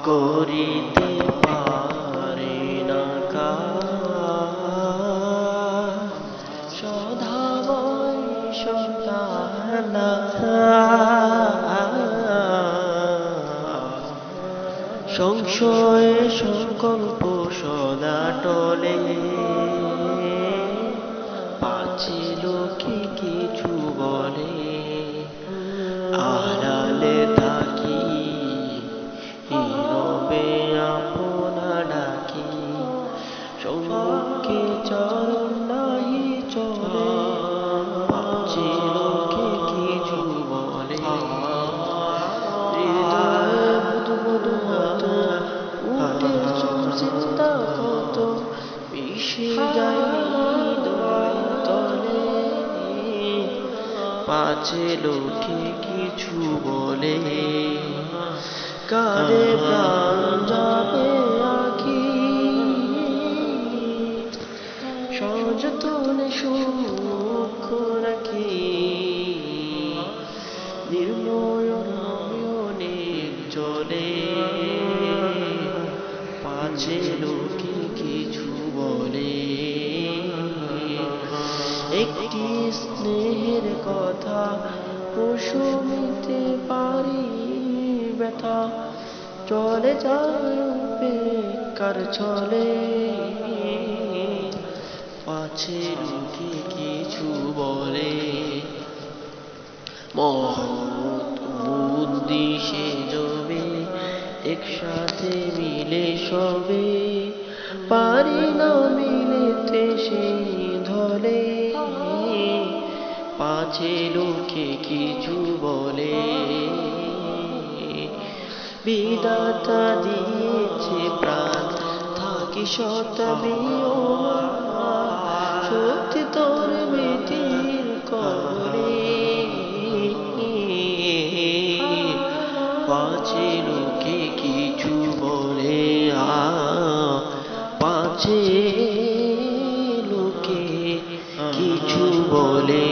করিতে পারে না কাজ সধাবৈ সকালা সংশয়ে সংকল্প সদা টলে পাছে লোকে কিছু বলে আড়ালে থাকি নীরবে আপনা ডাকি সম্মুখে চরণ নাহি চলে পাছে লোকে কিছু বলে হৃদয়ে বুধ মত উঠে চিন্তা কত মিশে যায় হৃদয় তলে পাছে লোকে কিছু বলে কারে প্রাণ যাবে আঁকি সযতনে সুখ রাখি নির্ময় নয়নের জলে পাছে লোকে কিছু বলে একটি স্নেহের কথা প্রশমিতে পারি ব্যথা চলে যায় বেকার চলে পাছে লোকে কিছু বলে মহৎ বুদ্ধি সে জবে একসাথে মিলে সবে পারি না মিলেতে সেই ধলে পাছে লোকে কিছু বলে বিধাতা দিয়েছে প্রাণ থাকি শতাবিও সত্যি তোর মেয়েটির কবলে পাছে লোকে কিছু বলে পাছে লোকে কিছু বলে